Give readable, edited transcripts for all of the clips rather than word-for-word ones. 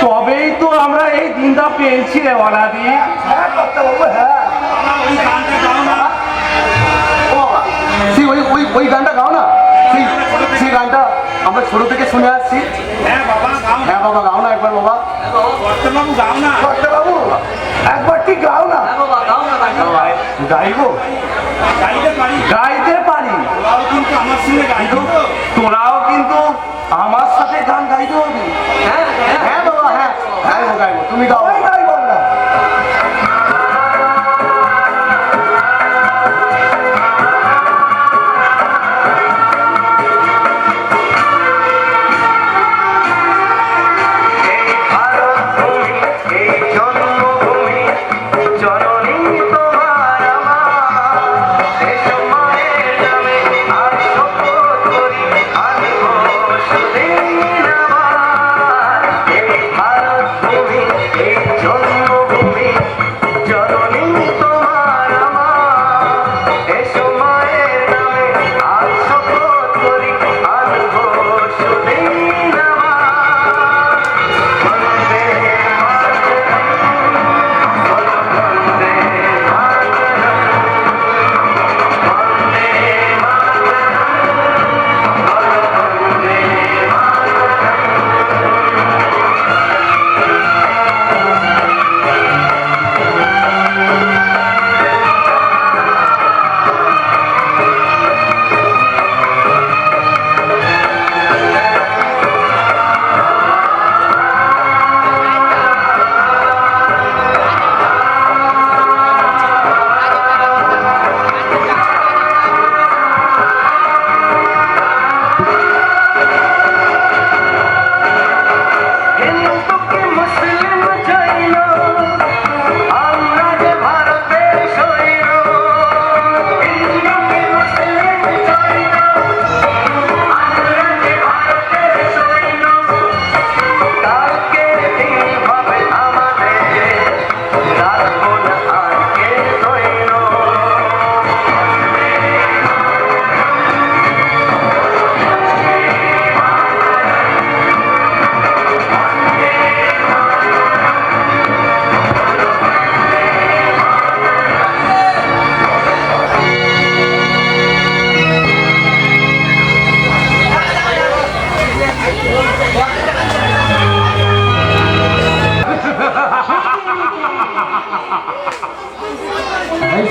তবেই তো আমরা এই দিনটা পেয়েছি রে ওলাদি। ওই গানটা গাও না, সেই গানটা আমরা ছোট থেকে শুনে আসছি। হ্যাঁ বাবা গাও না একবার বাবা। বাবু গাও না, বাবু একবার ঠিক গাও না। গাইবো, গাইতে পারি, আমার সঙ্গে গাইবো। তোরাও কিন্তু আমার সাথে গান গাইতে হবে। হ্যাঁ বাবা, হ্যাঁ গাইবো গাইবো, তুমি গাও। গাইবো আমরা।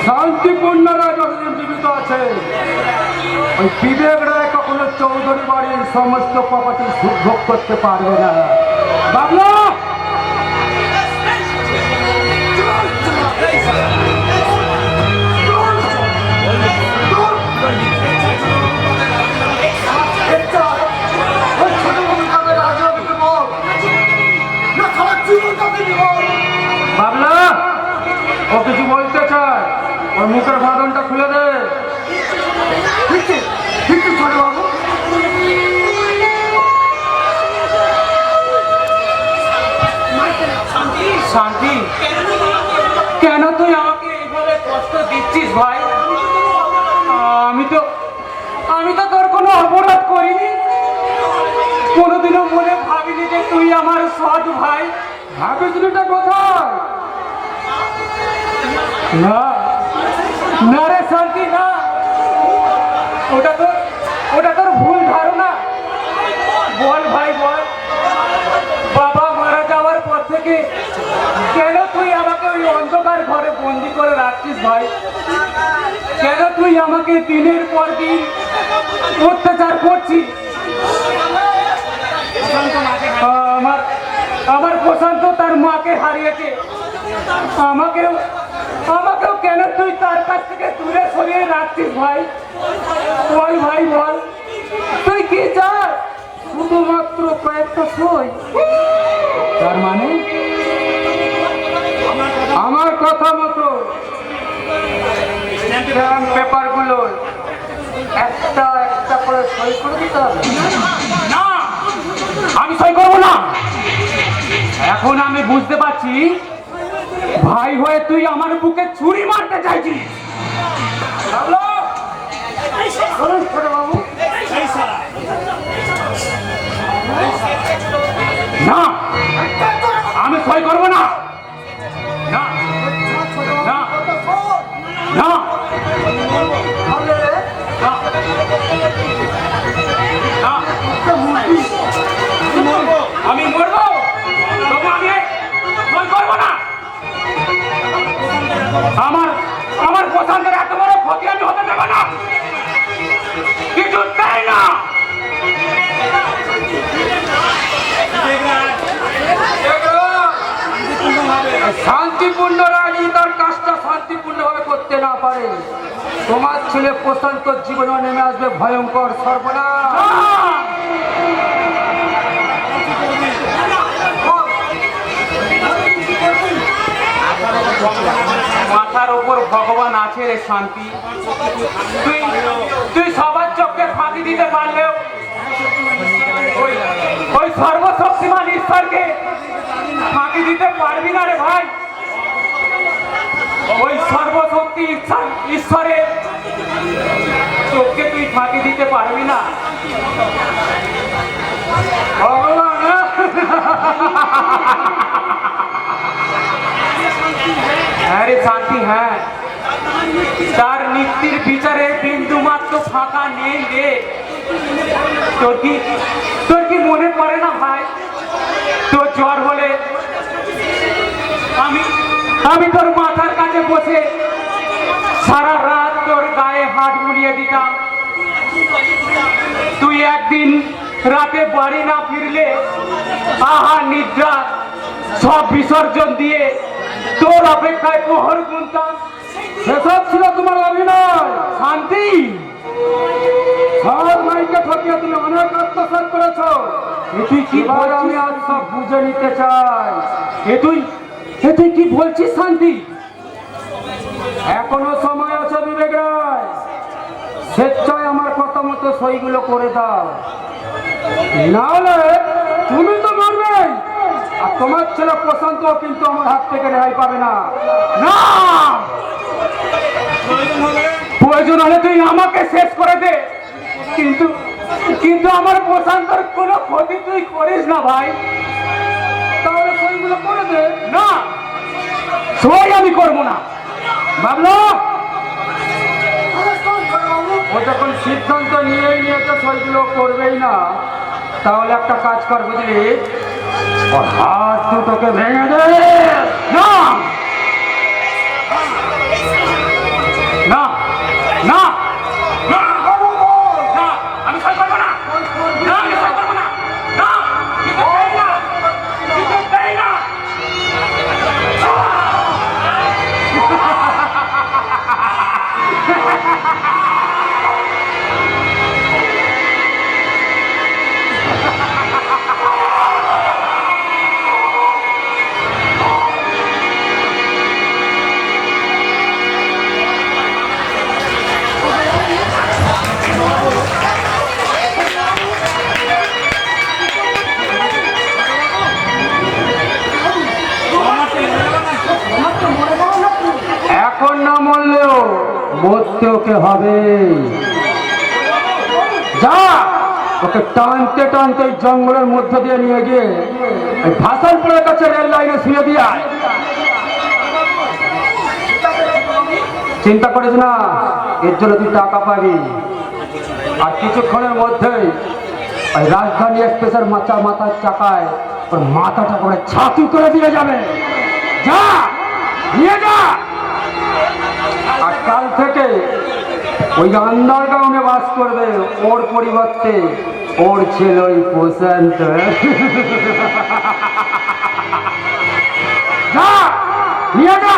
শান্তিপূর্ণরা যতদিন জীবিত আছে, ওই বিবেক রায় কখনো চৌধুরী বাড়ির সমস্ত প্রপার্টি ভোগ করতে পারবে না। বাবলা বাবলা, ও কিছু বলতে চায়, ওর মুখের বাঁধনটা খুলে দে। শান্তি, কেন তুই আমাকে এইভাবে কষ্ট দিচ্ছিস ভাই? আমি তো তোর কোনো অপরাধ করিনি, কোনোদিনও মনে ভাবিনি যে তুই আমার সৎ ভাই। ভাবিসটা কোথায়? না না রে শান্তি, না, ওটা তোর ভুল ধারণা। বল ভাই বল, বাবা মারা যাওয়ার পর থেকে কেন তুই আমাকে ওই অন্ধকার ঘরে বন্দি করে রাখছিস ভাই? কেন তুই আমাকে দিনের পর দিন অত্যাচার করছিস? আমার প্রশান্ত তার মাকে হারিয়েছে, আমাকেও কেন তুই তার কাছ থেকে দূরে সরিয়ে রাখছিস ভাই? বল ভাই বল, তুই কি চাস? শুধুমাত্র কয়েকটা সই? তার মানে আমার কথা মতো পেপারগুলো একটা একটা করে সই করে দিতে হবে? না, আমি সই করবো না। এখন আমি বুঝতে পারছি ভাই হয়ে তুই আমার বুকে ছুরি মারতে চাইছিস। না, সই করবো না, না না না না, না। আমি মরবো, তবু আমি সই করবো না। আমার পছন্দের এত বড় ক্ষতি আমি হতে দেবো না, কিছু চাই না। শান্তিপূর্ণ রানী তার কাজটা শান্তিপূর্ণ ভাবে করতে না পারে, তোমার ছেলে প্রশান্ত জীবনে নেমে আসবে ভয়ঙ্কর সর্বনাশ। মাথার ওপর ভগবান আছে রে শান্তি, তুই সবার চোখে ফাঁকি দিতে পারলেও ওই সর্বশক্তিমান ঈশ্বরকে ফাঁকি দিতে পারবি না রে ভাই। ওই সর্বশক্তি ঈশ্বরের চোখকে তুই ফাঁকি দিতে পারবি না। হ্যাঁ রে শান্তি, হ্যাঁ, তার নীতির বিচারে বিন্দু মাত্র ফাঁকা নেই রে। তোর কি মনে পড়ে না ভাই, তোর জ্বর হলে আমি তোর মাথার কাছে বসে সারা রাত তোর গায়ে হাত বুলিয়ে দিতাম। তুই একদিন রাতে বাড়ি না ফিরলে আহার নিদ্রা সব বিসর্জন দিয়ে তোর অপেক্ষায় প্রহর গুনতাম। সেসব ছিল তোমার অভিনয় শান্তি। সব মাইকে ঠকিয়ে তুমি অনেক অত্যাচার করেছ। তুই কি বল, আমি আজ সব বুঝে নিতে চাই। তুই কি বলছিস শান্তি? এখনো সময় আছে বিবেক রায়, স্বেচ্ছায় আমার কথা মতো সইগুলো করে দাও, না হলে তুমি তো মরবেই, আর তোমার ছেলে প্রশান্ত কিন্তু আমার হাত থেকে রেহাই পাবে না। না, প্রয়োজন হলে তুই আমাকে শেষ করে দে, কিন্তু আমার প্রশান্তর কোনো ক্ষতি তুই করিস না ভাই। তাহলে সইগুলো করে দে। না, সই আমি করবো না। ভাবলো ও যখন সিদ্ধান্ত নিয়েই নিয়েছে সইগুলো করবেই না, তাহলে একটা কাজ কর বুঝলি, ওর হাত দুটোকে ভেঙে দে। না না না না, আমি সই করবো না, আমি সই করবো না, না, দেই না। এখন না মরলেও মরতে ওকে হবে। যা, ওকে টানতে টানতে জঙ্গলের মধ্য দিয়ে নিয়ে গিয়ে ভাসানপুরের কাছে রেল লাইনে শুয়ে দিয়ে আয়। চিন্তা করিস না, এর জন্য তুই টাকা পাবি। আর কিছুক্ষণের মধ্যেই ওই রাজধানী এক্সপ্রেসের মাথার চাকায় ওর মাথাটা করে ছাতু করে দিয়ে যাবে। যা, নিয়ে যা। আর কাল থেকে ওই আন্ডারগ্রাউন্ডে বাস করবে, ওর পরিবর্তে ওর ছেলে ওই প্রশান্ত। যা, নিয়ে যা।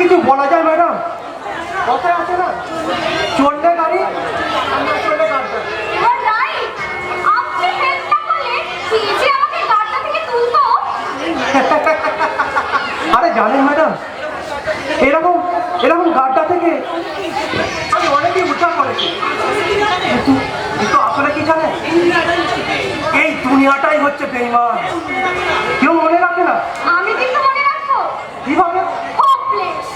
কিছু বলা যায় ম্যাডাম, কথায় আছে না, চললে গাড়ি জানেন ম্যাডাম, এরকম এরকম গাড্ডা থেকে আমি অনেকেই উদ্ধার করেছি, কিন্তু কিন্তু আসলে কি জানেন, এই দুনিয়াটাই হচ্ছে বেঈমান, কেউ মনে রাখে না। আমি কিন্তু মনে রাখবো। কিভাবে? Hopeless.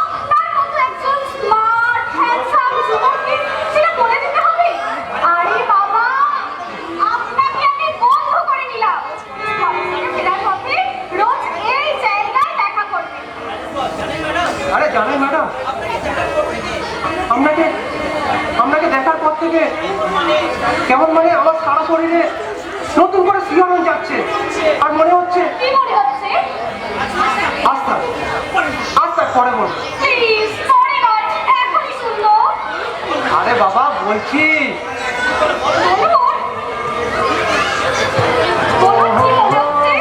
আপনার মতো একজন smart, handsome যুবককে সেটা বলে দিতে হবে? আরে বাবা, আপনাকে আমি বন্ধ করে দিলাম। কলেজে ফেরার পথে রোজ এই জায়গায় দেখা করবেন। আরে জানেন ম্যাডাম, আপনাকে আপনাকে দেখার পর থেকে কেমন মানে আমার সারা শরীরে নতুন করে শিহরণ যাচ্ছে, আর মনে হচ্ছে কি মনে হচ্ছে? আস্থা আস্থা পরে বল। Please, পরে নয়, এখনই শুনলো। আরে বাবা বলছি, বলুন। বলুন কি মনে হচ্ছে?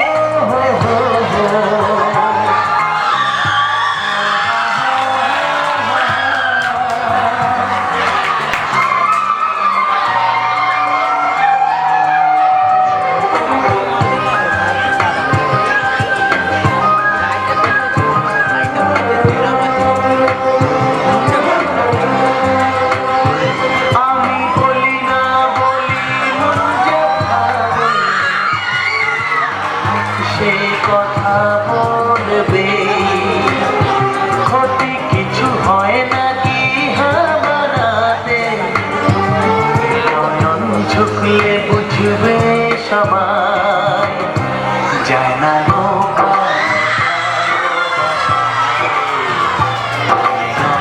আমি বলি না বলি মন যে ভাবে, সে কথা বলবে, ক্ষতি কিছু হয় নাকি হামারাতে, নয়ন ঝুঁকলে বুঝবে সবাই, যায় না নৌকা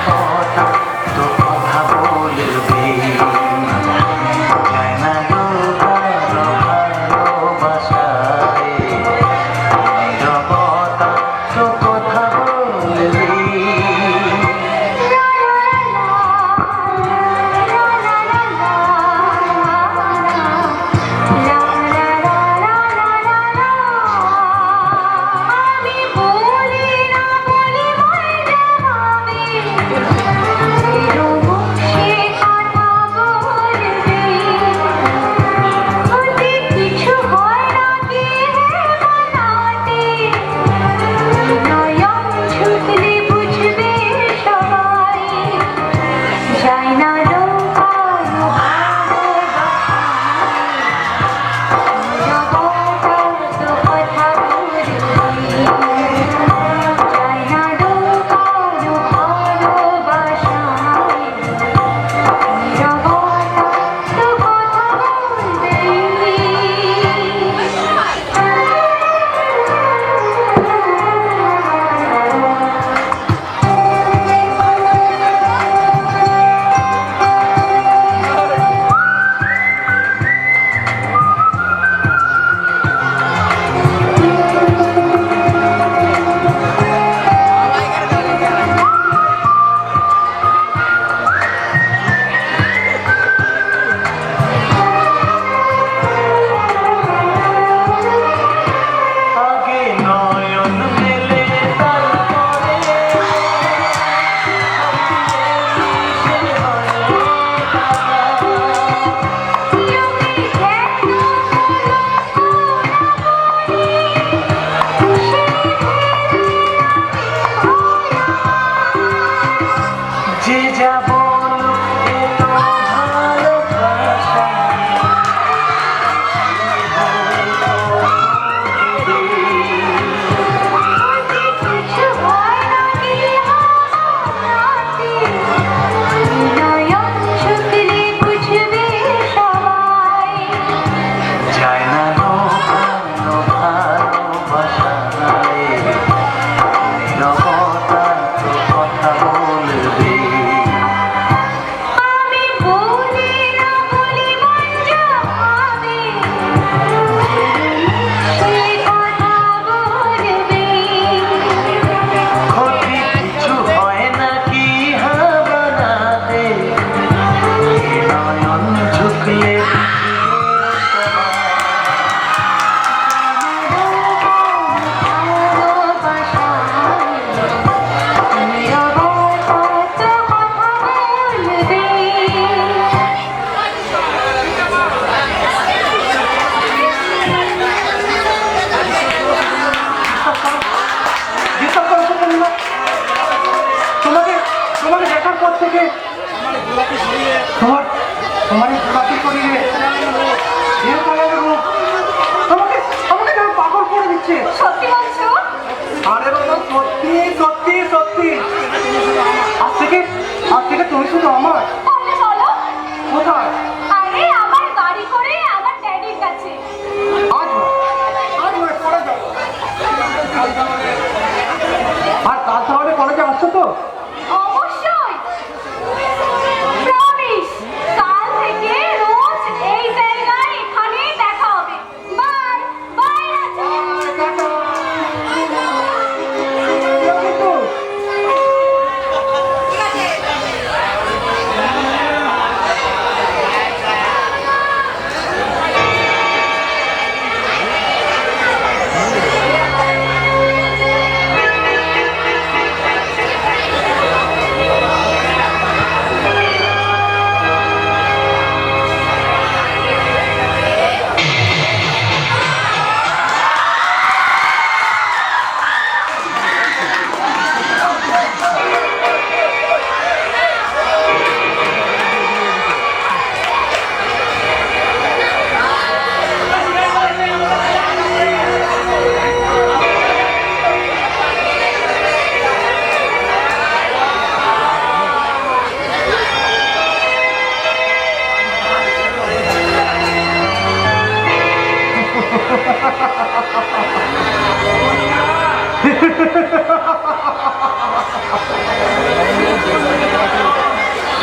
কথা তো কথা বলবে, যায় না নৌকা ভালোবাসায়, নিরবতা তো কথা বলবে। তোমার এই গোলাপি শরীরে এর কালারের রূপ আমাকে আমাকে যেন পাগল করে দিচ্ছে। সত্যি বলছো? আরে বাবা সত্যি সত্যি সত্যি। আজ থেকে তুমি শুধু আমার। তাহলে চলো। কোথায়? আরে আমার গাড়ি করে আমার ড্যাডির কাছে। আজ নয় পরে যাবো। আর কাল তাহলে কলেজে আসছো তো? অবশ্যই প্রমিস, কাল থেকে রোজ এই জায়গায় এখানেই দেখা হবে। Bye bye Raju.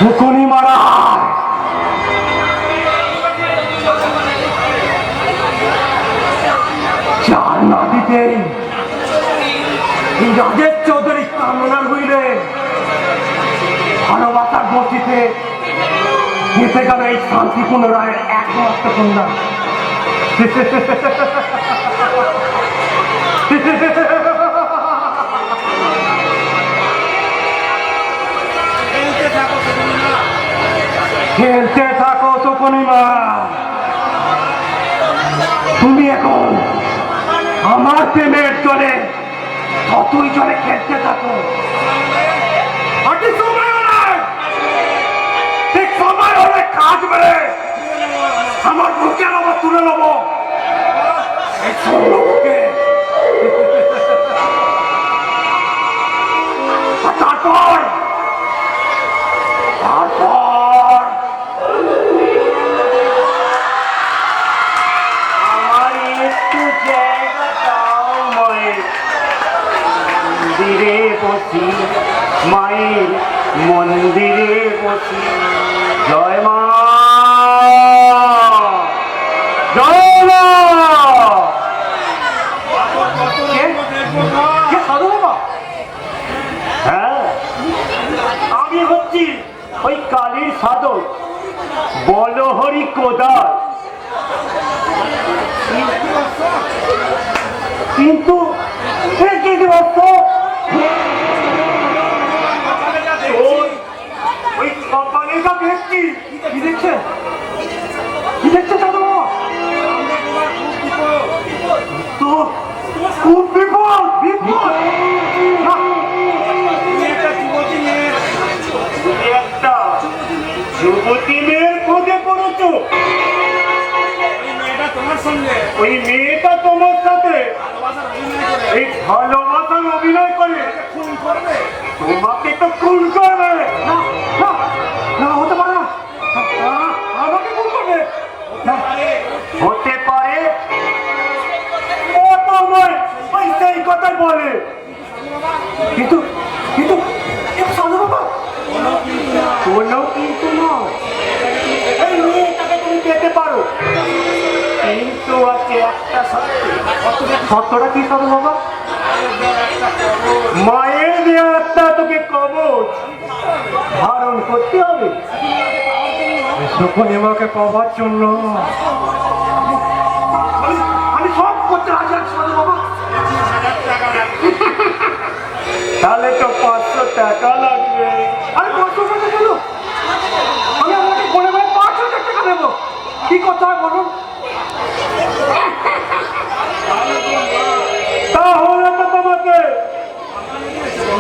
মুকুনি মারা চার নাদিতে এই রাজের চৌধুরী কামনার হইলে ভালোবাসার বসিতে যেতে গেল এই শান্তিপূর্ণ রায়ের একমাত্র কন্যা। খেলতে থাকো সুপর্ণিমা, তুমি এখন আমার প্রেমের জলে কতই জলে খেলতে থাকো। ঠিক সময় হলে কাজ বেড়ে আমার বুকে নেবো, তুলে নেবো এই সৌরভকে। তারপর আমার একটু জায়গা দাও মায়ের মন্দিরে বসি, মায়ের মন্দিরে বসি। জয় মা, জয় মা। সাধু বাবা? হ্যাঁ, আমি হচ্ছি ওই কালীর সাধক বলহরি কোদাল। কিন্তু ওই কপালেটা দেখছি। কি দেখছে? কি দেখছে সাধু বাবা? তো খুব বিপদ বিপদ। একটা যুবতী মেয়ের খোঁজে পড়েছো? ওই মেয়েটা তোমার সাথে এই ভালোবাসার অভিনয় করে তোমাকে তো খুন করবে। না হতে পারে না, আমাকে খুন করবে। হতে পারে ও তোমার ওই সেই কথাই বলে। কিন্তু কিন্তু সাধু বাবা কোনো কিন্তু নয়। এই মেয়েটাকে তুমি পেতে পারো, কিন্তু আছে একটা সত্য। সত্যটা কি সাধু বাবা? মায়ের দেয়া একটা তোকে কবচ ধারণ করতে হবে। সুপর্ণিমাকে পাওয়ার জন্য আমি সব করতে রাজি আছি সাধু বাবা। তাহলে তো 500 টাকা লাগবে। আরে 500 টাকা কেন? আমি আপনাকে বলে 5,000 টাকা দেবো। কি কথা বলুন? তাহলে তো তোমাকে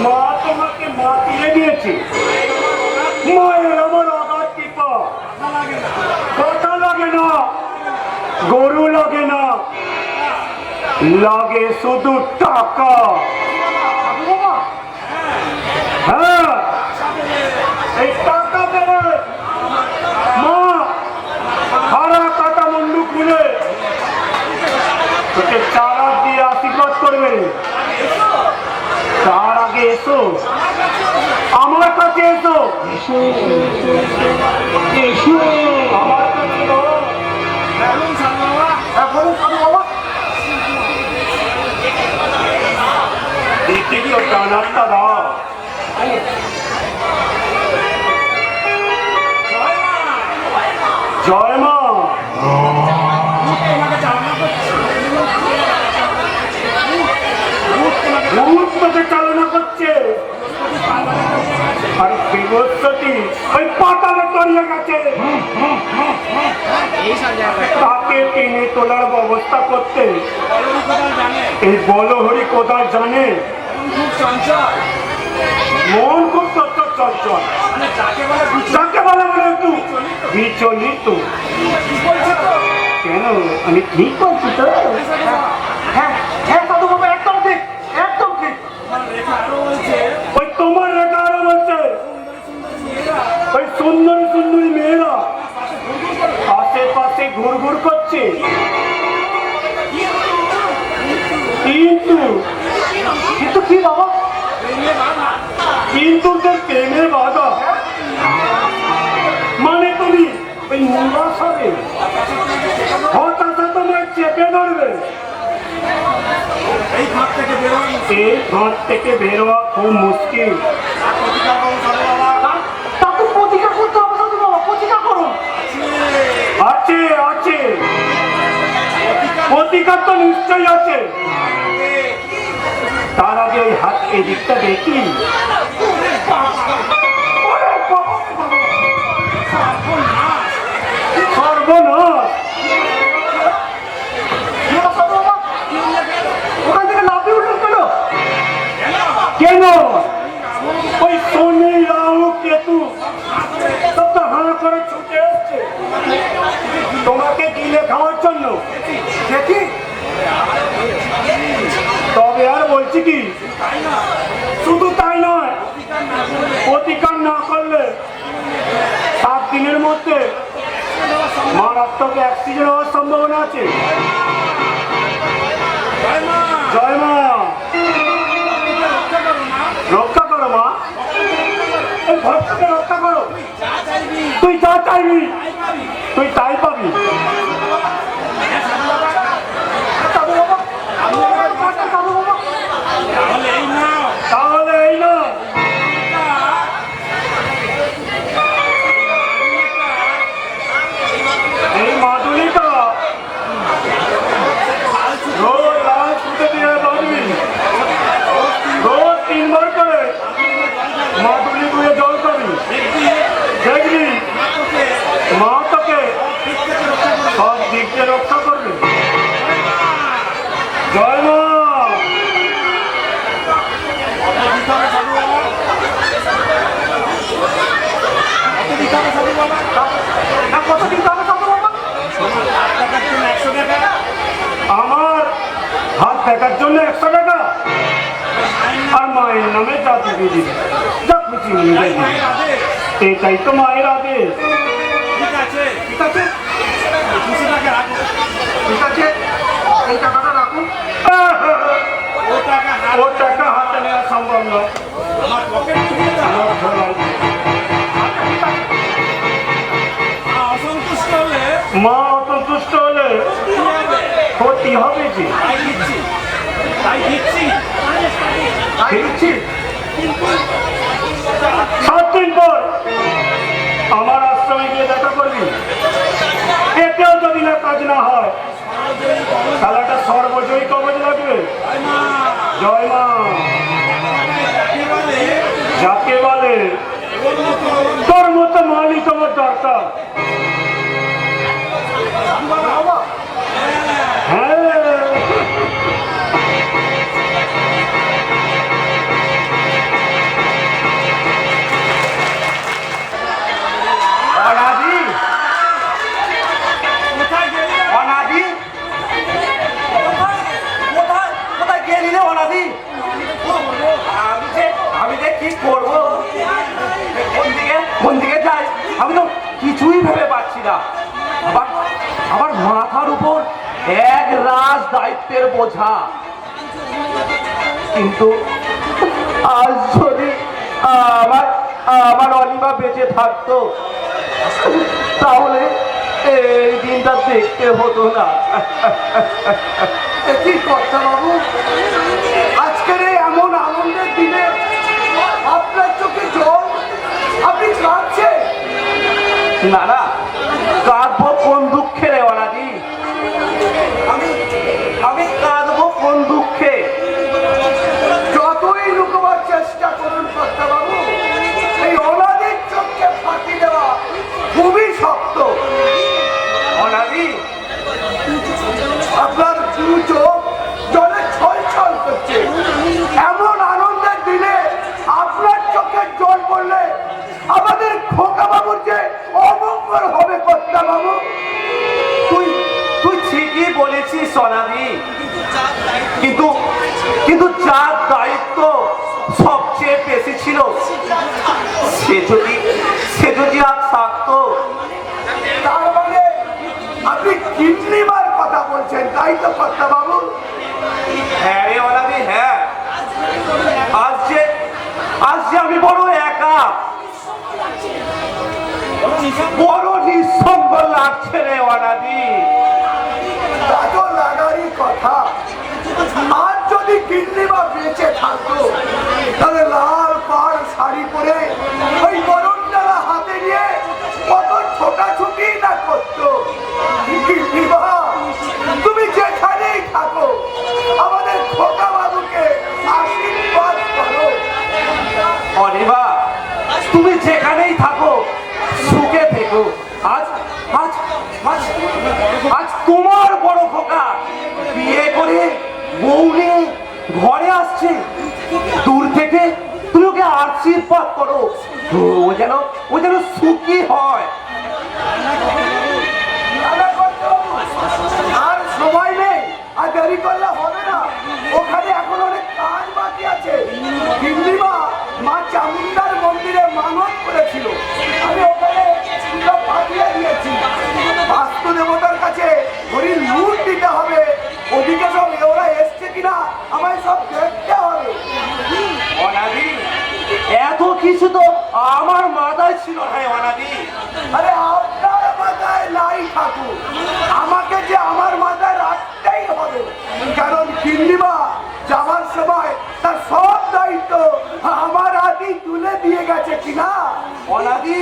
মা তোমাকে মাতিয়ে দিয়েছি। মায়ের আমার অগাধ কৃপা। লাগে শুধু টাকা। হ্যাঁ, এই টাকা পেলে মা হারা কাটা মুন্ডু খুলে তোকে চারা দিয়ে আশীর্বাদ করবে। তার আগে এসো, আমার কাছে এসো, এসো আমার কাছে এসো। এখন সাধু বাবা এখন সাধু বাবা দিদি তো ডানারটা দাও। জয় মা। তোমাকে চালনা করছে ভূত তোকে চালনা করছে। আর বৃহস্পতি ওই পাতালে তলিয়ে গেছে। তাকে টেনে তোলার ব্যবস্থা করতে জানে এই বলহরি কোদাল জানে। খুব চঞ্চল মন খুব চঞ্চল চঞ্চল, মানে যাকে বলে যাকে বলে বলে একটু বিচলিত। কেন আমি ঠিক করছি তো? হ্যাঁ হ্যাঁ সাধু বাবা, একদম ঠিক, একদম ঠিক। রেখা আরো বলছে ওই তোমার রেখা আরো বলছে ওই সুন্দরী সুন্দরী মেয়েরা আশেপাশে ঘুরঘুর করছে, কিন্তু কিন্তু কি বাবা? কিন্তু যে প্রেমের বাধা, মানে তুমি ওই নিরাশ হবে, হতাশা তোমায় চেপে ধরবে। এই ঘাট থেকে বেরোয় এই ঘাট থেকে বেরোয়া খুব মুশকিল। তাকে প্রতিকার করতে হবে সাধু বাবা, প্রতিকার করুন। আছে আছে, প্রতিকার তো নিশ্চয়ই আছে। তার আগে ওই হাত এদিকটা দেখি। সর্বনাশ! ওখান থেকে লাফিয়ে উঠলেন কেন? কেন? ওই শনি রাহু কেতু সব তো হাঁ করে ছুটে এসছে তোমাকে গিলে খাওয়ার জন্য। দেখি তবে আর বলছি কি, শুধু তাই নয়, প্রতিকার না করলে 7 দিনের মধ্যে মারাত্মক অ্যাক্সিডেন্ট হওয়ার সম্ভাবনা আছে। জয় মা। রক্ষা করো মা, এই ভক্তকে রক্ষা করো। তুই যা চাইবি তুই তাই পাবি। তাহলে এই না, এই মাদুলিটা রোজ লাল সুতো দিয়ে বাঁধবি, রোজ 3 বার করে মাদুলি ধুয়ে জল খাবি। দেখবি মা তোকে সব দিক দিয়ে রক্ষা করবে। জয় মা। কত দিতে হবে সাধু বাবা? আমার হাত দেখার জন্য 100 টাকা, আর মায়ের নামে যা দিবি দিবি, যা খুশি নিয়ে যাবি। এটাই তো মায়ের আদেশ। ঠিক আছে ঠিক আছে, 200 টাকা রাখো। ঠিক আছে, এই টাকাটা রাখুন। ও টাকা ও টাকা হাতে নেওয়া সম্ভব নয়। আমার পকেট থেকে দাও। আমার ধরাই। অসন্তুষ্ট হলে মা অসন্তুষ্ট হলে কি হবে? ক্ষতি হবে যে। তাই দিচ্ছি তাই দিচ্ছি দেখছি 7 দিন পর আমার আশ্রমে গিয়ে দেখা করবি। এতেও যদি না কাজ না হয় তাহলে একটা সর্বজয়ী কবচ লাগবে। জয় মা। যাকে বলে তোর মতো মালিক আমার দরকার। হ্যাঁ, অনাদি কোথায় গেলে? অনাদি দায়িত্বের বোঝা। কিন্তু আজ যদি আমার আমার অনিমা বেঁচে থাকতো তাহলে এই দিনটা দেখতে হতো না। কি কথা বাবু, আজকের এই এমন আনন্দের দিনে আপনার চোখে জল, আপনি কাঁদছেন? না না, কাঁদবো কোন দুঃখে রে অনাদি? আমি কাঁদবো কোন দুঃখে? যতই লুকোবার চেষ্টা করুন কর্তা বাবু, এই অনাদির চোখকে ফাঁকি দেওয়া খুবই শক্ত। অনাদি, আপনার দু চোখ জলে ছলছল করছে। এমন আনন্দের দিনে আপনার চোখে জল পড়লে আমাদের খোকা বাবুর যে অমঙ্গল হবে কর্তা বাবু। তুই তুই ঠিকই বলেছিস অনাদি, কিন্তু কিন্তু যার দায়িত্ব সবচেয়ে বেশি ছিল সে যদি আর থাকতো। তার মানে আপনি কিডনিবার কথা বলছেন, তাই তো কর্তা বাবু? হ্যাঁ রে অনাদি, হ্যাঁ। আজ যে আমি বড় একা, বড় নিঃসঙ্গ লাগছে রে অনাদি। তা তো লাগারই কথা। আর যদি কিডনিবা বেঁচে থাকতো তাহলে লাল পাড় শাড়ি পরে ওই বরণ ডালা হাতে নিয়ে কত ছোটাছুটি না করতো। কিডনিবা, তুমি যেখানেই থাকো আমাদের খোকা বাবুকে আশীর্বাদ করো। অনিমা, তুমি যেখানেই থাকো সুখে থেকো। আজ আজ আজ আজ তোমার বড় খোকা বিয়ে করে বউ নিয়ে ঘরে আসছে। দূর থেকে তুমি ওকে আশীর্বাদ করো, ও যেন সুখী হয়। আর সময় নেই, আর দেরি করলে হবে না। ওখানে এখন অনেক কাজ বাকি আছে। দিল্লিমা মা চামুন্ডার মন্দিরে মানত করেছিল, আমি ওখানে সব পাঠিয়ে দিয়েছি। বাস্তু দেবতার কাছে হরির লুট দিতে হবে। ওদিকে সব ওরা এসছে কিনা আমায় সব দেখতে হবে। অনাদি, এত কিছু তো আমার মাথায় ছিল না অনাদি। আরে আপনার মাথায় নাই থাকুক, আমাকে যে আমার মাথায় রাখতেই হবে। কারণ কিল্লিমা যাওয়ার সময় তার সব দায়িত্ব আমার হাতেই তুলে দিয়ে গেছে কিনা। অনাদি,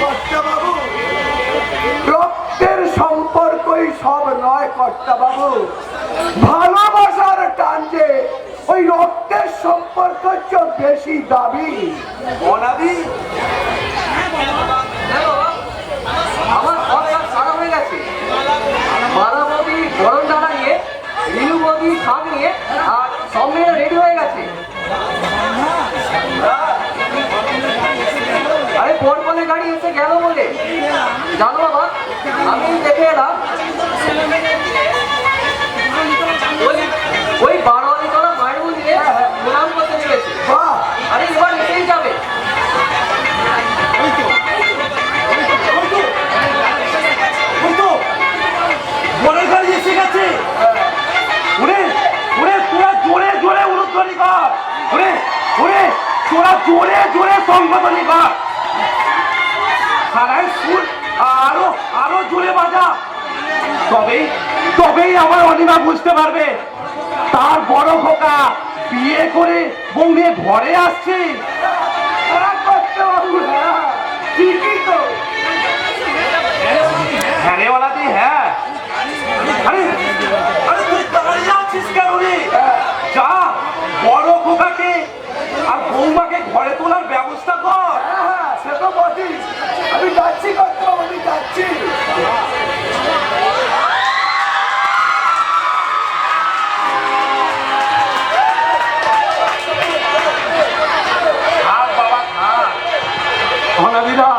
কর্তা বাবু, রক্তের সম্পর্কই সব নয় কর্তা বাবু। ভালোবাসার টান যে ওই রক্তের সম্পর্ক চেয়ে বেশি দাবি। অনাদি, আমার সব কাজ সারা হয়ে গেছে। বারা বৌদি গরম ডালা নিয়ে, রিনু বৌদি শাক নিয়ে, আর সব মেয়ে রেডি হয়ে গেছে। আরে পরপলে গাড়ি এসে গেল বলে জানো বাবা, আমি দেখে এলাম ওই বারোয়ারি করা মায়ের মন্দিরে প্রণাম করতে চলেছে। বাহ, আরে এবার এসেই যাবে। বড় গাড়ি এসে গেছে। ওরে ওরে, তোরা জোরে জোরে উলুধ্বনি কর। ওরে ওরে, তোরা জোরে জোরে সংগঠনি কর। সারাই সুর আরো আরো জোরে বাজা। তবেই আমার অনিমা বুঝতে পারবে তার বড় খোকা বিয়ে করে বউ নিয়ে ঘরে আসছে। হ্যাঁ কর্তা বাবু, হ্যাঁ ঠিকই তো। হ্যাঁ রে ওলাদি, হ্যাঁ। আরে আরে তুই দাঁড়িয়ে আছিস কেন রে? যা, বড় খোকাকে আর বৌমাকে ঘরে তোলার ব্যবস্থা কর। হ্যাঁ, সে তো বটেই। আমি যাচ্ছি কর্তা বাবু, আমি যাচ্ছি। থাক বাবা, থাক। অনাবিদা,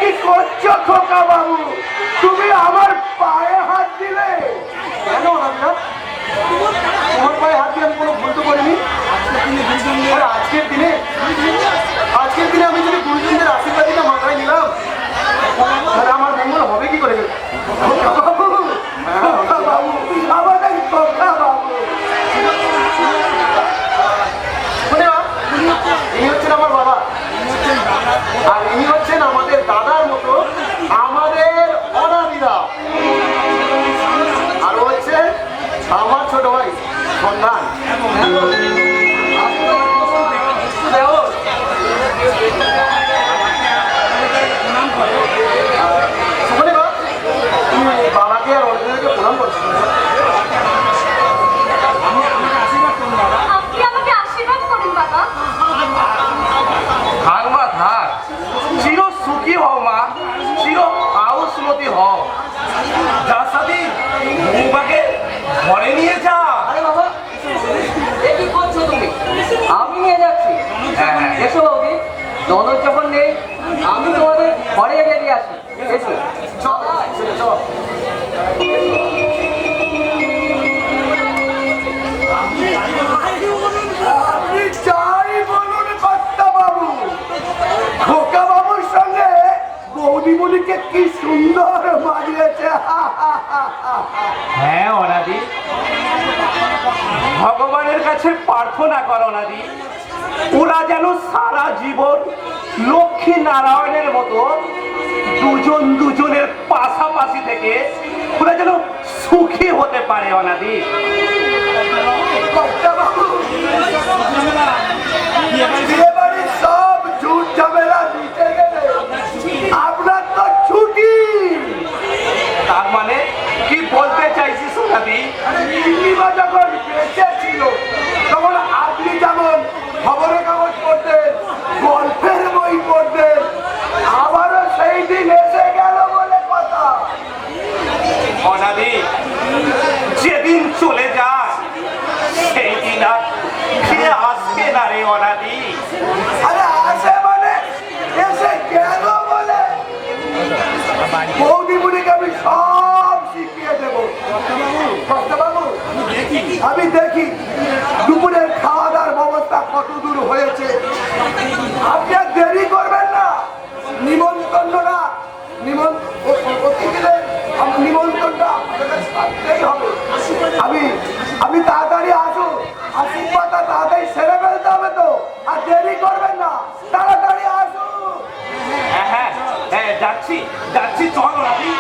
কি করছ বাবু, বাবু, আমাদের খোকা বাবু। শুনে মা, ইনি হচ্ছেন আমার বাবা, আর ইনি হচ্ছেন আমাদের দাদার মতো আমাদের অনাদিদা, আর ও হচ্ছে আমার ছোট ভাই সন্ধান। শুনে মা, তুমি বাবাকে আর অনেকজনকে প্রণাম করছো। আপনি আমাকে আশীর্বাদ করুন বাবা। থাক মা থাক, চির সুখী হও মা, চির আয়ুষ্মতী হও। যার সাথে বৌমাকে ঘরে নিয়ে যা। আরে বাবা, এ কি করছো তুমি? আমি নিয়ে যাচ্ছি। হ্যাঁ, হ্যাঁ। এসো বৌদি, ননদ যখন নেই আমি তোমাদের ঘরে এনে দিয়ে আসি। এসো। চল চল। আপনি যাই বলুন কর্তা বাবু, খোকা বাবুর সঙ্গে বৌদিমণিকে কি সুন্দর মানিয়েছে। হ্যাঁ অনাদি, ভগবানের কাছে প্রার্থনা করো অনাদি, ওরা যেন সারা জীবন লক্ষ্মী নারায়ণের মতো দুজন দুজনের পাশাপাশি থেকে ওরা যেন সুখী হতে পারে অনাদি। কর্তা বাবু, বিয়ে বাড়ির সব ঝুট ঝামেলা মিটে গেলে আপনার তো ছুটি। তার মানে কি বলতে চাইছিস অনাদি? পূর্ণিমা যখন বেঁচে ছিল তখন আপনি যেমন খবরের কাগজ পড়তেন, গল্পের বই পড়তেন, আবারও সেই দিন এসে গেল বলে কথা। অনাদি, যেদিন চলে যায় সেই দিন আর ফিরে আসবে না রে অনাদি। আরে আসে মানে এসে গেল বলে। বৌদিমণিকে আমি সব শিখিয়ে দেবো। কর্তাবাবু, আমি দেখি দুপুরের খাওয়া দাওয়ার ব্যবস্থা কত দূর হয়েছে। আপনি আর দেরি করবেন না, নিমন্ত্রণটা অতিথিদের নিমন্ত্রণটা আপনাদের সাথেই হবে। আমি তাড়াতাড়ি আসুন, আশীর্বাদটা তাড়াতাড়ি সেরে ফেলতে হবে তো, আর দেরি করবেন না, তাড়াতাড়ি আসুন। হ্যাঁ হ্যাঁ হ্যাঁ, যাচ্ছি যাচ্ছি, চল অনাদি।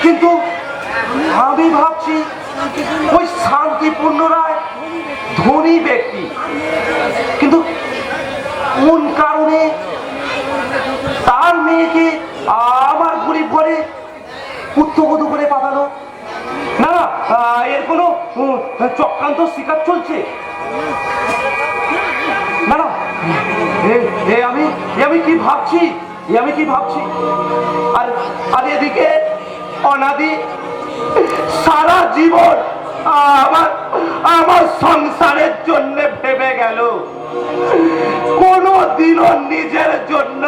কিন্তু আমি ভাবছি ওই শান্তিপূর্ণ রায় ধনী ব্যক্তি, কিন্তু কোন কারণে তার মেয়েকে আমার গরিব ঘরে পুত্রবধূ করে পাঠালো? না না, এর কোনো চক্রান্ত শিকার চলছে। না না, আমি কি ভাবছি, আর এদিকে অনাদি সারা জীবন আমার সংসারের জন্য ভেবে গেল, কোনো দিনও নিজের জন্য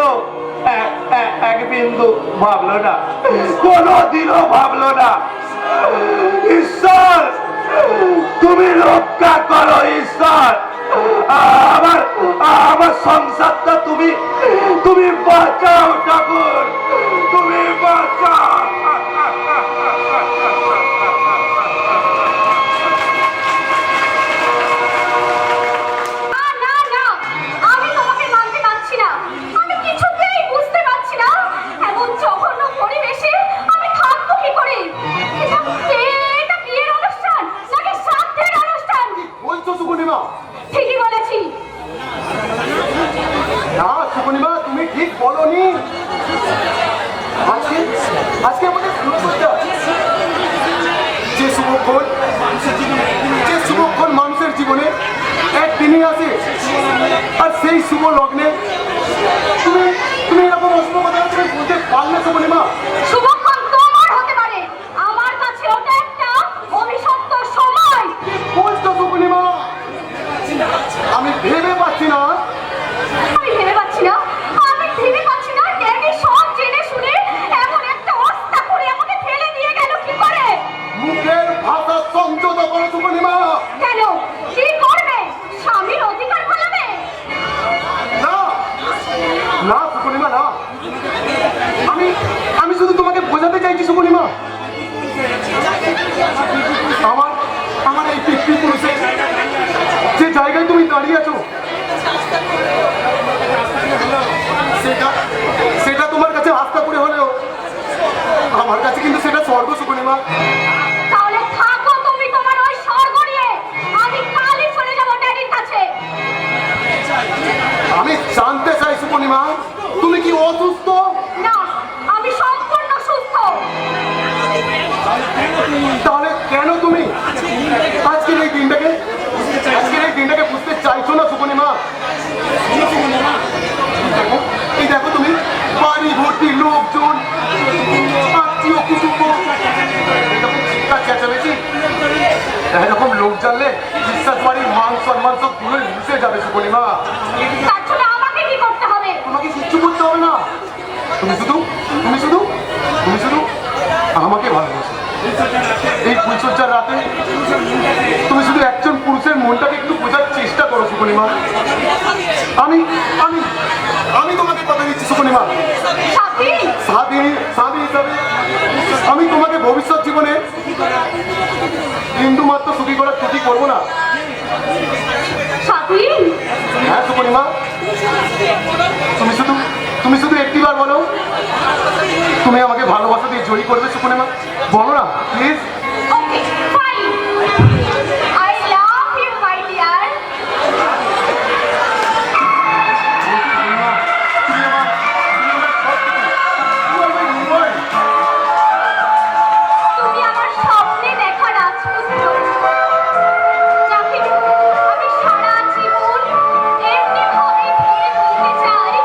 এক বিন্দু ভাবলো না, কোনো দিনও ভাবলো না। ঈশ্বর, তুমি রক্ষা করো ঈশ্বর, আমার সংসারটা তুমি বাঁচাও ঠাকুর, তুমি বাঁচাও। না না, আমি তোমাকে মানতে পারছি না। আমি কিছুতেই বুঝতে পারছি না এমন জঘন্য পরিবেশে আমি থাকবো কি করে। এটা বিয়ের অনুষ্ঠান নাকি শ্রাদ্ধের অনুষ্ঠান? বলছো সুকুনিমা? ঠিকই বলেছি। না সুকুনিমা, তুমি ঠিক বলনি। আজকে আমাদের শুভক্ষণটা, যে শুভক্ষণ মানুষের জীবনে একদিনই আসে, আর সেই শুভ লগ্নে তুমি এরকম অশুভ কথা তুমি বলতে পারলে সুকুনিমা? শুভক্ষণ তোমার হতে পারে, আমার কাছে ওটা একটা অভিশপ্ত সময়। বলছো সুকুনিমা? আমি ভেবে পাচ্ছি না। আমি ভেবে পাচ্ছি না ড্যাডি সব জেনে শুনে এমন একটা অবস্থা করে আমাকে ফেলে দিয়ে গেল কি করে। মুখের ভাষা সংযত করো সুকুনিমা। কেন, কি করবে? স্বামীর অধিকার ফলাবে? না সুপর্ণিমা না, আমি আমি শুধু তোমাকে বোঝাতে চাইছি সুপর্ণিমা, আমার আমার এই পিতৃপুরুষের যে জায়গায় তুমি দাঁড়িয়ে আছো সেটা সেটা তোমার কাছে আস্থা করে হলেও আমার কাছে কিন্তু সেটা স্বর্গ সুপর্ণিমা। তাহলে থাকো তুমি তোমার ওই স্বর্গ নিয়ে, আমি কালই চলে যাবো ড্যাডির কাছে। আমি জানতে চাই সুপর্ণিমা, তুমি কি অসুস্থ? না, আমি সম্পূর্ণ সুস্থ। তাহলে কেন তুমি আজকের এই দিনটাকে বুঝতে চাইছো না সুপর্ণিমা? এই দেখো তুমি বাড়ি ভর্তি লোকজন, আত্মীয় কুটুম্ব, এরকম চিৎকার চেঁচামেচি, এরকম লোক জানলে বিশ্বাস বাড়ির মান সম্মান সব পুরো মিশে যাবে সুপর্ণিমা। তার জন্য আমাকে কি করতে হবে? তোমাকে কিচ্ছু করতে হবে না, তুমি শুধু আমাকে ভালোবাসো। এই ফুলসজ্জার রাতে তুমি শুধু একজন পুরুষের মনটাকে একটু বোঝার চেষ্টা করো সুপর্ণিমা। আমি আমি আমি তোমাকে কথা দিচ্ছি সুপর্ণিমা, স্বামী হিসাবে আমি তোমাকে ভবিষ্যৎ জীবনে বিন্দু মাত্র সুখী করার ত্রুটি করবো না। হ্যাঁ সুপর্ণিমা, তুমি শুধু একটিবার বলো, তুমি আমাকে ভালোবাসা দিয়ে জয়ী করবে সুপর্ণিমা, বলো না please. Okay fine, I love you my dear. তুমি আমার স্বপ্নে দেখা রাজপুত্র, যাকে আমি সারা জীবন এমনি ভাবে ধরে ফেলতে চাই।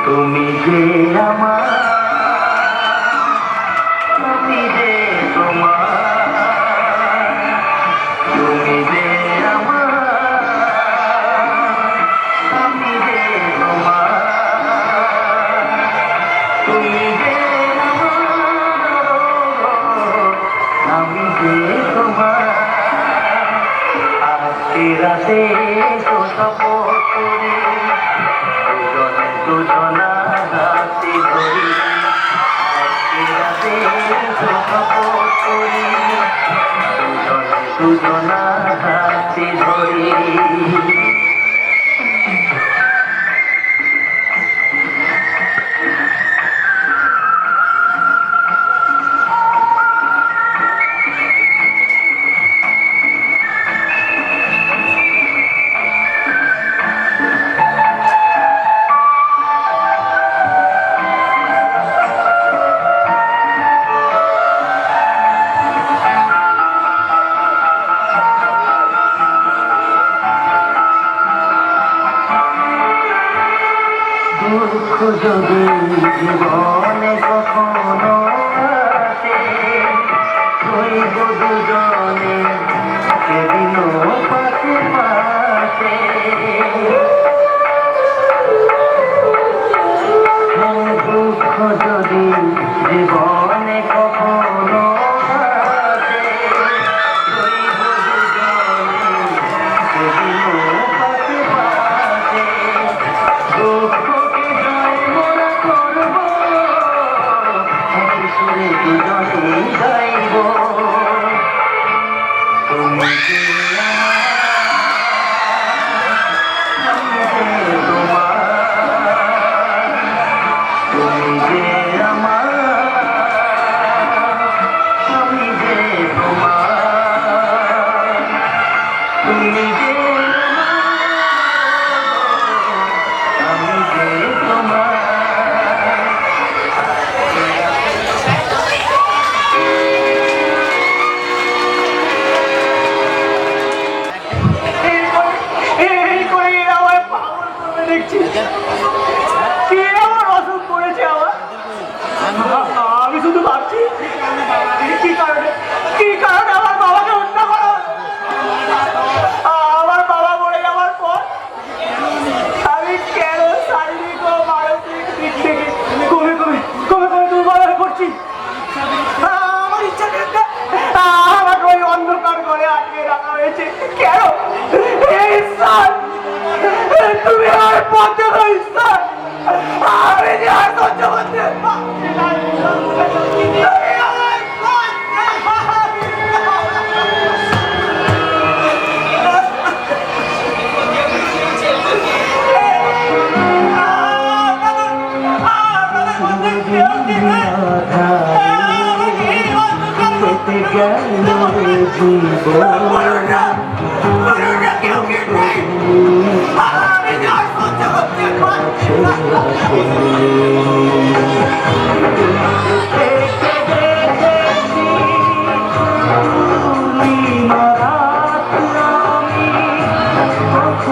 তুমি যে আমার, তুমি যে তোমার, তুমি যে আমার, আমি যে তোমার, তুমি যে আমার, আমি যে তোমার। আজকে রাতে তো শপথ করি দুজনা হাতে ধরি, আজকে রাতে তো শপথ করি দুজনা হাতে ধরি। দুঃখ যদি জীবনে কখনো আসে, হইব দুজনে সেদিন পাশে পাশে। দুঃখ যদি জীবনে কখনো আসে, হইব দুজনে সেদিন পাশে পাশে। দুঃখকে জয় মোরা করব, একই সুরে দুজনে গাইব। তুমি যে আমার, আমি যে তোমার, তুমি যে আমার, আমি যে তোমার, তুমি যে আমি যে তোমার। কে আমার অসুখ করেছে আমার? আমি শুধু ভাবছি কি কারণে আমার বাবাকে হত্যা করো। আমার বাবা মরে যাওয়ার পর আমি কেন শারীরিক ও মানসিক দিক থেকে কমে দুর্বল হয়ে পড়ছি। আমার ইচ্ছা করতে আমাকে ওই অন্ধকার ঘরে আটকে রাখা হয়েছে কেন? এই ঈশ্বর, তুমি আমার পথে দাও ঈশ্বর, আমি যে আর সহ্য করতে পারছি না।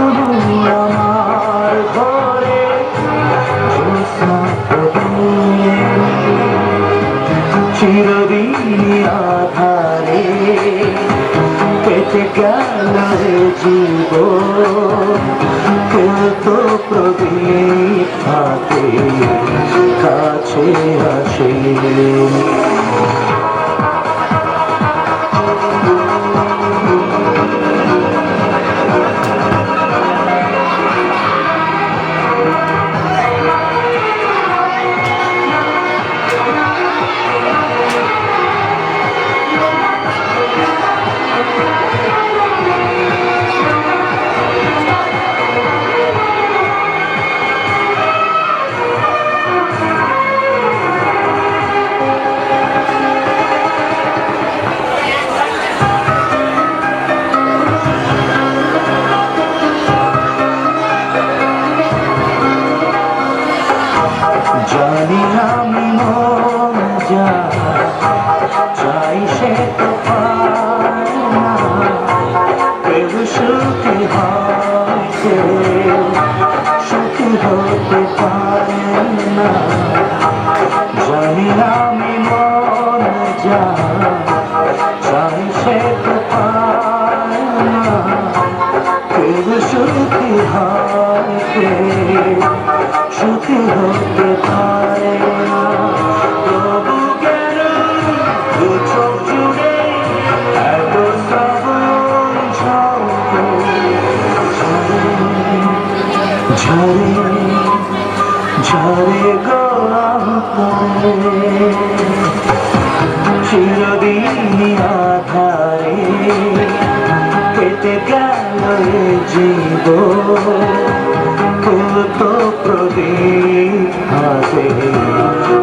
তুমি আমার পথে চিরদিন আধারে কেটে গেল জীব, কেউ তো প্রদীপ হাতে কাছে আসে। জানি আমি মন যা চাই সে তো পায় না, কেউ সুখী হয় কেউ সুখী হতে পারে না। জানি আমি মন যা চাই সে তো পায় না, কেউ সুখী হয় কেউ সুখী হতে পারে না। তবু কেন দু চোখ জুড়ে এত শ্রাবণ ঝরে গড়ে চিরদিন আধারে কেটে গেল জীব, কত প্রদীপ হাতে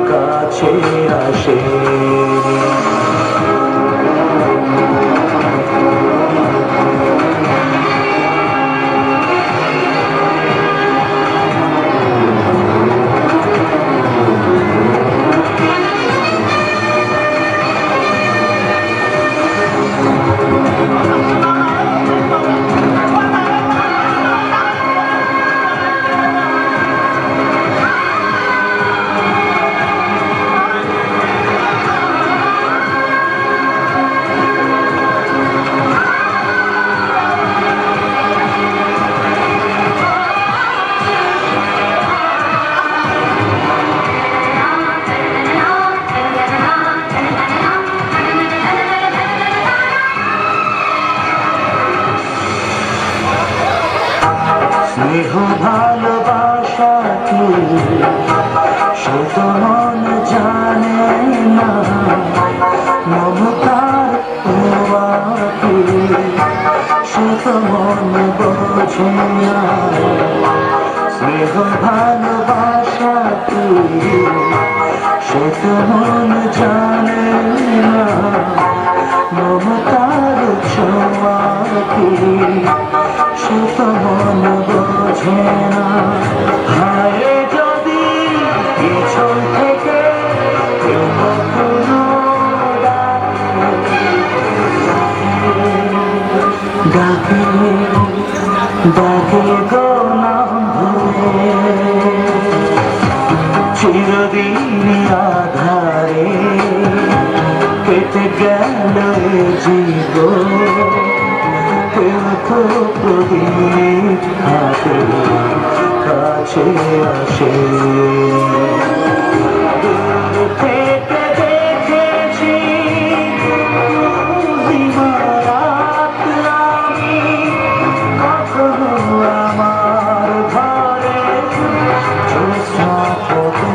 কাছে আসে। স্নেহ ভালোবাসা কি সে তো মন জানে না, মমতার ছোঁয়া কি সে তো মন বোঝে না। স্নেহ ভালোবাসা কি সে তো মন জানে না, মমতার ছোঁয়া কি সে তো মন বোঝে না। হায় যদি পিছন থেকে কেউ কখনো ডাকে ডাকে গো নাম ধরে, কিন্তু প্রদীপ হাতে কাছে আসে দূর থেকে দেখেছি দিবারাত আমি কখনো আমার ঘরে জ্যোৎস্না ফোটে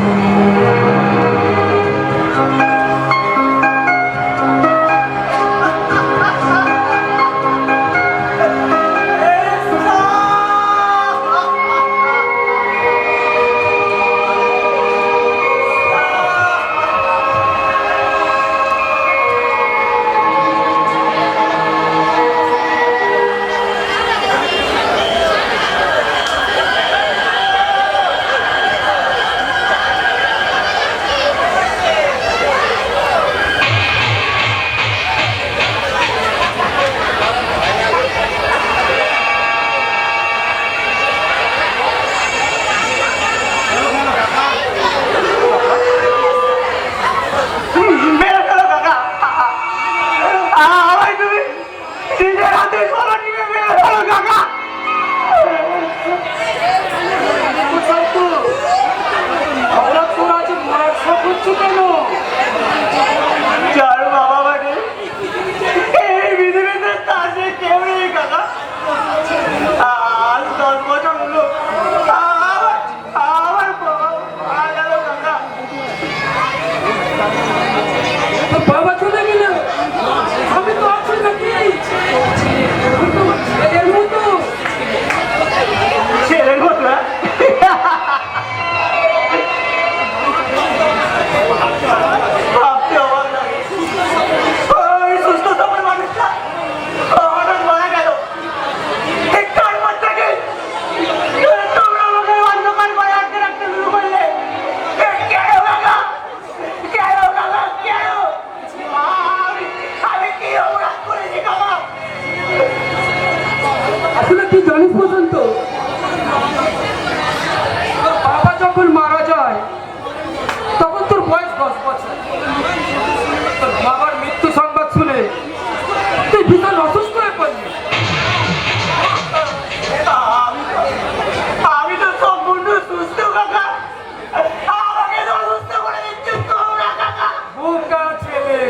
মেরে ফেলো কাকা আমায় তুমি নিজের হাতে সরা নিয়ে মেরে ফেলো কাকা আমরা তোর আজ মারসা করছি কেন? যার বাবা মানে এই পৃথিবীতে তার যে কেউ নেই কাকা আজ 10 বছর হলো আমার বাবা মারা গেল কাকা তোর বাবা চলে গেল, আমি তো আছি নাকি? এর মতো ছেলের মতো হ্যাঁ? ভাবতে অবাক লাগে ওই সুস্থ সবল মানুষটা হঠাৎ মারা গেল ঠিক তারপর থেকে তোমরা আমাকে অন্ধকার করে আটকে রাখতে শুরু করলে কেন কাকা কেন কাকা কেন আমি কি অপরাধ করেছি কাকা আসলে কি জানিস বসন্ত, তোর বাবা যখন মারা যায় তখন তোর বয়স 10 বছর। তোর বাবার মৃত্যু সংবাদ শুনে তুই ভীষণ অসুস্থ হয়ে পড়লি। আমি তো সম্পূর্ণ সুস্থ কাকা আমাকে তো অসুস্থ করে দিচ্ছ তোমরা কাকা বোকা ছেলে,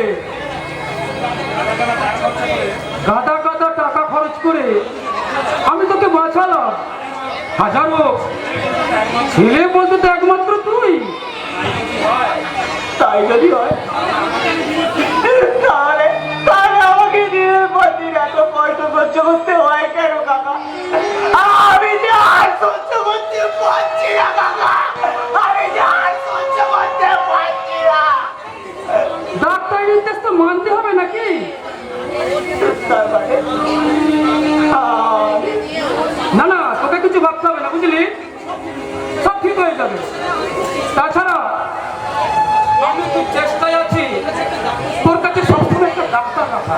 গাদা গাদা টাকা খরচ করে আমি তোকে বাঁচালাম। হাজারো ছেলে বলতে তো একমাত্র তুই। তাই যদি হয় তাহলে তাহলে আমাকে দিনের পর দিন এত কষ্ট সহ্য করতে হয় কেন কাকা আমি যে আর সহ্য করতে পারছি না কাকা আমি যে আর সহ্য করতে পারছি না ডাক্তার নির্দেশ তো মানতে হবে নাকি? তার মানে না না, তোকে কিছু ভাবতে হবে না, বুঝলি? সব ঠিক হয়ে যাবে। তাছাড়া আমি খুব চেষ্টায় আছি তোর কাছে সবসময় একটা ডাক্তার রাখা।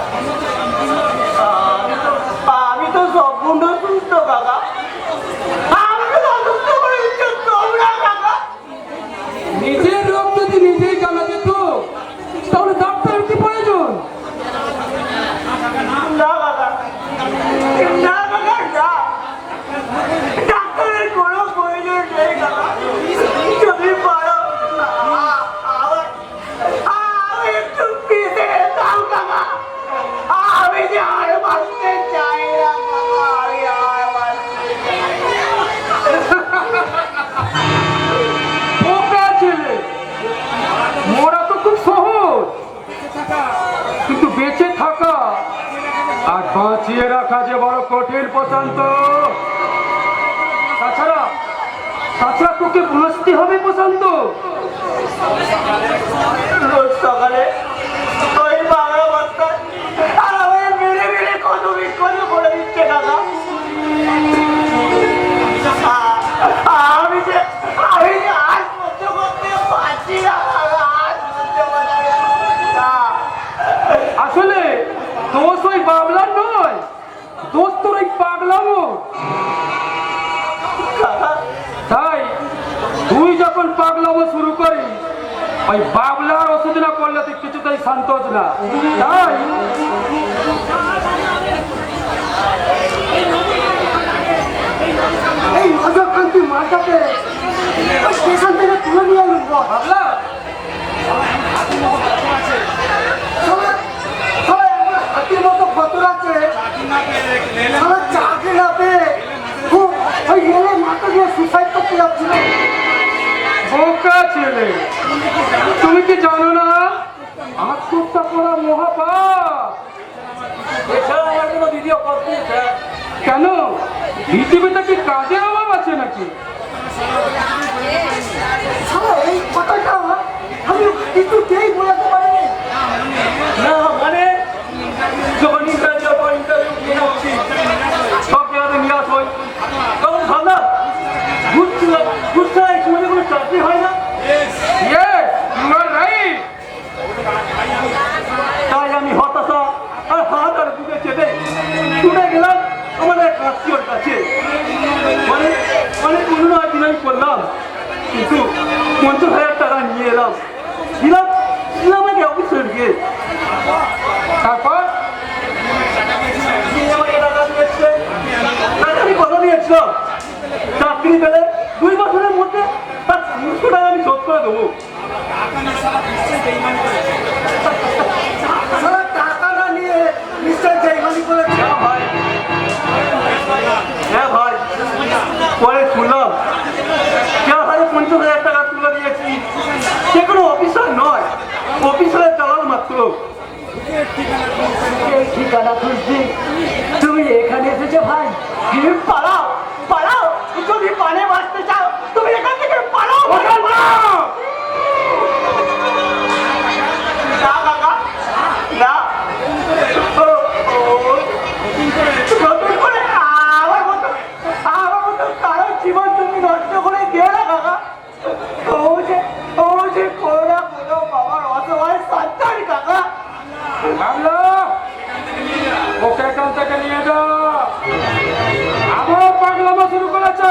আমি তো সম্পূর্ণ সুস্থ কাকা আমাকে তো অসুস্থ করে দিচ্ছ তোমরা কাকা নিজের রোগ যদি নিজেই জানা যেত তাহলে ডাক্তারের কি প্রয়োজন? না কাকা না কাকা না ডাক্তারের কোনো প্রয়োজন নেই কাকা যদি পারো আমি একটু পিছিয়ে দাও কাকা আমি যে আর বাঁচতে চাই না কাকা আমি আর বাঁচতে চাই না। বোকা ছেলে, মরা তো খুব সহজ, কিন্তু বেঁচে থাকা আর বাঁচিয়ে রাখা যে বড় কঠিন প্রশান্ত। তাছাড়া তোকে বুঝতে হবে প্রশান্ত, রোজ সকালে ওই বাংলা বস্তায় আর আমাকে মেরে মেরে কত বিক্ষত করে দিচ্ছে কাকা আমি যে আর সহ্য করতে পারছি না কাকা আর সহ্য করতে পারছি না। আসলে দোষ ওই বাবলার নয়, দোষ তোর ওই পাগলামো। কাকা তাই তুই যখন পাগলামো শুরু করিস ওই বাবলার ওষুধ না করলে তুই কিছুতেই শান্ত হস না। তাই বোকা ছেলে, তুমি কি জানো না আত্মহত্যা করা মহাপাপ? এছাড়া আমার কোনো দ্বিতীয় পথ নেই স্যার। কেন, পৃথিবীতে কি কাজের অভাব আছে নাকি? এই কথাটা আমি কিছুতেই বোঝাতে পারিনি। না মানে যখন ইন্টারভিউ নিয়ে যাচ্ছি সব জায়গাতে নিরাশ হই, তখন ভাবলাম ঘুরতে সমাজে কোনো চাকরি হয় না। Yes, you are right. তাই আমি হতাশা আর হাত আর বুকে চেপে ছুটে গেলাম আমার এক আত্মীয়র কাছে। অনেক অনুনয় বিনয় করলাম, কিন্তু 50,000 টাকা নিয়ে এলাম, দিলাম আমাকে অফিসের গিয়ে। তারপর তিনি আমাকে টাকা দিয়েছে, তাকে আমি কথা দিয়েছিলাম চাকরি পেলে 2 বছরের মধ্যে তার 300 টাকা আমি শোধ করে দেবো। সারা টাকা না নিয়ে নিশ্চয় বেইমানি করেছে। হ্যাঁ ভাই, পরে শুনলাম যার হাতে 50,000 টাকা তুলে দিয়েছি সে কোনো অফিসার নয়, অফিসারের চালান মাত্র। এই ঠিকানা খুঁজছি, তুমি এখানে এসেছো ভাই? পালাও পালাও, যদি পানে বাঁচতে চাও তুমি এখান থেকে পালাও। না কাকা, না। নতুন করে আমার মতো কারো জীবন তুমি নষ্ট করে দিও না কাকা। ও যে কোনো না কোনো বাবার অসহায় সন্তান কাকা। ভাবলো ওকে এখান থেকে নিয়ে যাও, আবার পাগলামো শুরু করেছে।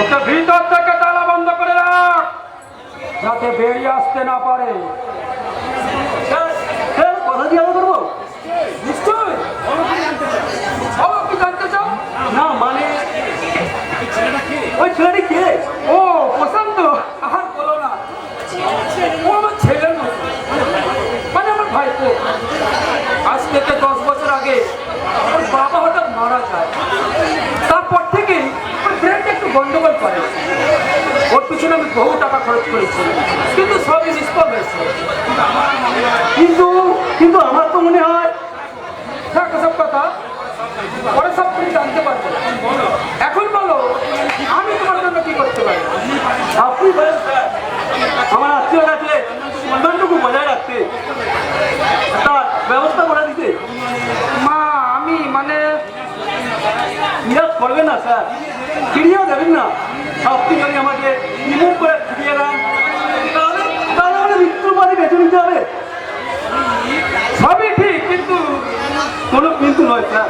ওকে ভিতর থেকে তালা বন্ধ করে রাখ, যাতে বেরিয়ে আসতে না পারে। কথা দিয়ে আমি করবো নিশ্চয় কি জানতে চাও? না, মানে ওই ছেলেটি কে? ও প্রশান্ত, আর বলো না, ও আমার ছেলের মতো, মানে আমার ভাইপো। আজ থেকে 10 বছর আগে ওর বাবা হঠাৎ মারা যায়, তারপর থেকে ওর ব্রেনটা একটু গন্ডগোল করে। ওর পিছনে আমি বহু টাকা খরচ করেছি, কিন্তু সবই নিষ্ফল হয়েছে। কিন্তু আমার তো মনে হয় থাক সব কথা, পরে সব তুমি জানতে পারবে। এখন বলো, আমি তোমার জন্য কি করতে পারি? আপনি বলেন স্যার, আমার আত্মীয় কাছে সম্মানটুকু বজায় রাখতে তার ব্যবস্থা করে দিতে। মা, আমি মানে নিরাশ করবেন না স্যার, ফিরিয়েও দেবেন না। আপনি যদি আমাকে রিমুভ করে ফিরিয়ে দেন তাহলে আমাকে মৃত্যুর পরে বেছে নিতে হবে। সবই ঠিক, কিন্তু কোনো কিন্তু নয় স্যার,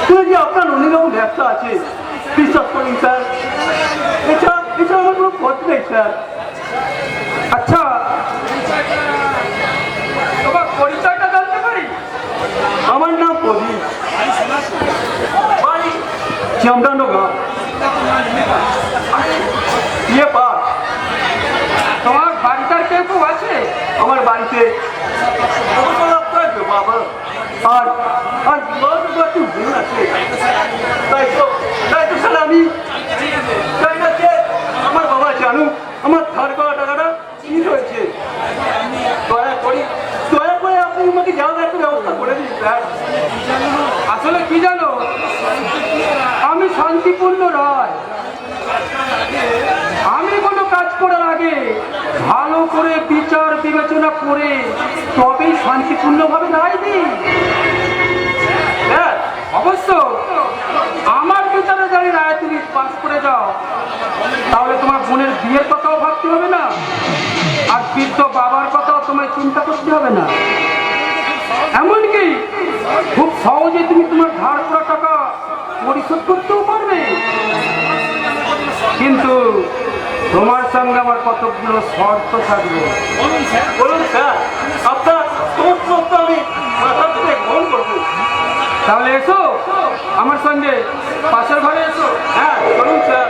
শুনেছি আপনার অন্যরকম ব্যবসা আছে, বিশ্বাস করুন স্যার। এছাড়া আমার কোনো পথ নেই স্যার। আচ্ছা, তোমার পরিচয়টা জানতে পারি? আমার নাম প্রদীপ, বাড়ি চামড়ানগর, ইয়ে পাঠ। তোমার বাড়িটার কেউ কেউ আছে? আমার বাড়িতে বাবা আর আর একটু বোন আছে। তাই তো স্যার আমি চাই না যে আমার বাবা জানুক আমার ধার করা টাকাটা কি হয়েছে। দয়া করে আপনি আমাকে যাওয়ার একটা ব্যবস্থা করে দিন স্যার। আসলে কি জানো, আমি শান্তিপূর্ণ নয়। আমি কোনো কাজ করার আগে ভালো করে বিচার বিবেচনা করে তবেই শান্তিপূর্ণভাবে দাঁড়াই দিই। হ্যাঁ, অবশ্য আমার বিচারে জানি রায় তুমি পাস করে যাও তাহলে তোমার বোনের বিয়ের কথাও ভাবতে হবে না, আর বৃদ্ধ বাবার কথাও তোমায় চিন্তা করতে হবে না। এমনকি খুব সহজে তুমি তোমার ধার করা টাকা পরিশোধ করতেও পারবে। কিন্তু তোমার সঙ্গে আমার কতগুলো শর্ত থাকবে। বলুন স্যার, আপনার সমস্ত শর্ত আমি মাথা থেকে গ্রহণ করবো। তাহলে এসো আমার সঙ্গে পাশের ঘরে এসো। হ্যাঁ, বলুন স্যার।